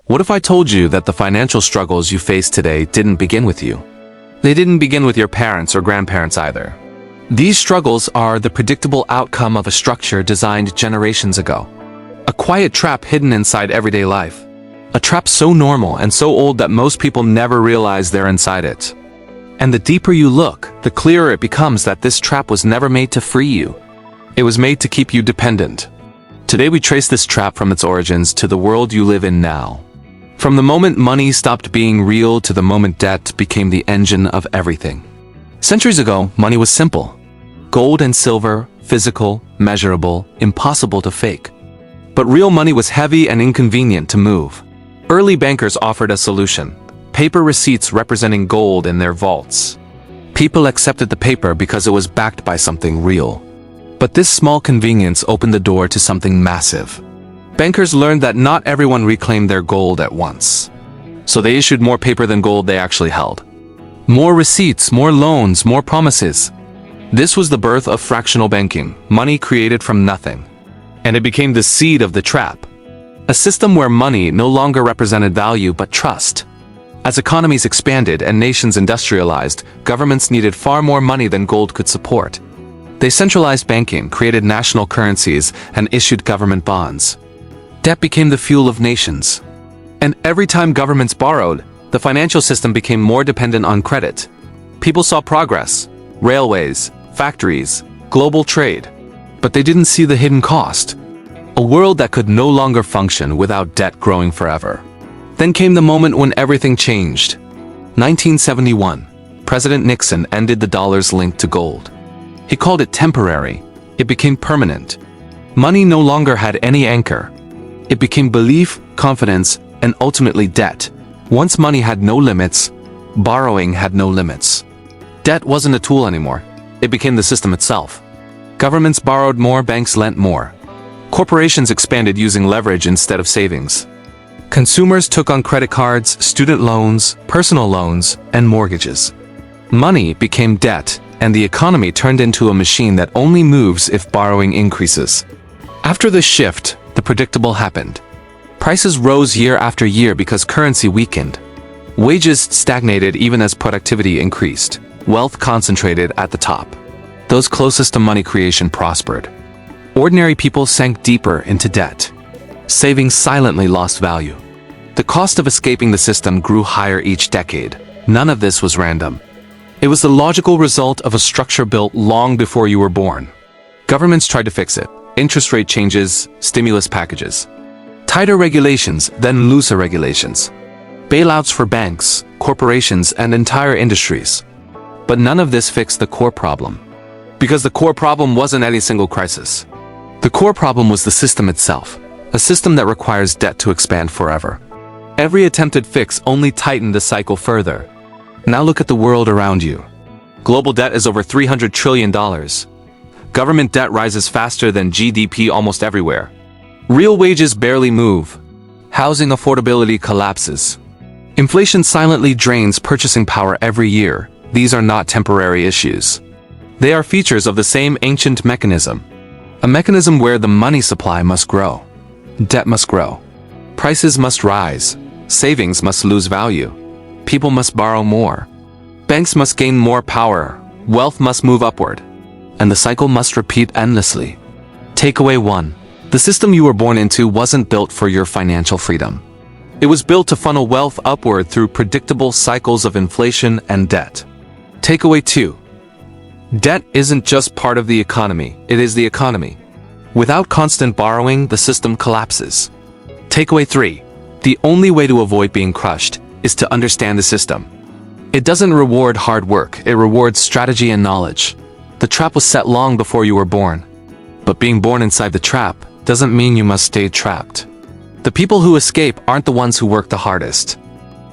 What if I told you that the financial struggles you face today didn't begin with you? They didn't begin with your parents or grandparents either. These struggles are the predictable outcome of a structure designed generations ago. A quiet trap hidden inside everyday life. A trap so normal and so old that most people never realize they're inside it. And the deeper you look, the clearer it becomes that this trap was never made to free you. It was made to keep you dependent. Today we trace this trap from its origins to the world you live in now. From the moment money stopped being real to the moment debt became the engine of everything. Centuries ago, money was simple. Gold and silver, physical, measurable, impossible to fake. But real money was heavy and inconvenient to move. Early bankers offered a solution: paper receipts representing gold in their vaults. People accepted the paper because it was backed by something real. But this small convenience opened the door to something massive. Bankers learned that not everyone reclaimed their gold at once. So they issued more paper than gold they actually held. More receipts, more loans, more promises. This was the birth of fractional banking, money created from nothing. And it became the seed of the trap. A system where money no longer represented value but trust. As economies expanded and nations industrialized, governments needed far more money than gold could support. They centralized banking, created national currencies, and issued government bonds. Debt became the fuel of nations. And every time governments borrowed, the financial system became more dependent on credit. People saw progress, railways, factories, global trade. But they didn't see the hidden cost. A world that could no longer function without debt growing forever. Then came the moment when everything changed. 1971, President Nixon ended the dollar's link to gold. He called it temporary. It became permanent. Money no longer had any anchor. It became belief, confidence, and ultimately debt. Once money had no limits, borrowing had no limits. Debt wasn't a tool anymore. It became the system itself. Governments borrowed more, banks lent more. Corporations expanded using leverage instead of savings. Consumers took on credit cards, student loans, personal loans, and mortgages. Money became debt, and the economy turned into a machine that only moves if borrowing increases. After this shift, the predictable happened. Prices rose year after year because currency weakened. Wages stagnated even as productivity increased. Wealth concentrated at the top. Those closest to money creation prospered. Ordinary people sank deeper into debt. Savings silently lost value. The cost of escaping the system grew higher each decade. None of this was random. It was the logical result of a structure built long before you were born. Governments tried to fix it. Interest rate changes, stimulus packages. Tighter regulations, then looser regulations. Bailouts for banks, corporations, and entire industries. But none of this fixed the core problem. Because the core problem wasn't any single crisis. The core problem was the system itself, a system that requires debt to expand forever. Every attempted fix only tightened the cycle further. Now look at the world around you. Global debt is over $300 trillion. Government debt rises faster than GDP almost everywhere. Real wages barely move. Housing affordability collapses. Inflation silently drains purchasing power every year. These are not temporary issues. They are features of the same ancient mechanism. A mechanism where the money supply must grow. Debt must grow. Prices must rise. Savings must lose value. People must borrow more. Banks must gain more power. Wealth must move upward. And the cycle must repeat endlessly. Takeaway 1. The system you were born into wasn't built for your financial freedom. It was built to funnel wealth upward through predictable cycles of inflation and debt. Takeaway 2. Debt isn't just part of the economy, it is the economy. Without constant borrowing, the system collapses. Takeaway 3. The only way to avoid being crushed is to understand the system. It doesn't reward hard work, it rewards strategy and knowledge. The trap was set long before you were born. But being born inside the trap doesn't mean you must stay trapped. The people who escape aren't the ones who work the hardest.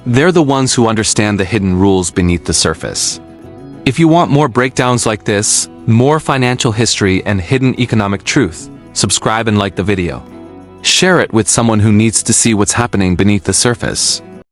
They're the ones who understand the hidden rules beneath the surface. If you want more breakdowns like this, more financial history and hidden economic truth, subscribe and like the video. Share it with someone who needs to see what's happening beneath the surface.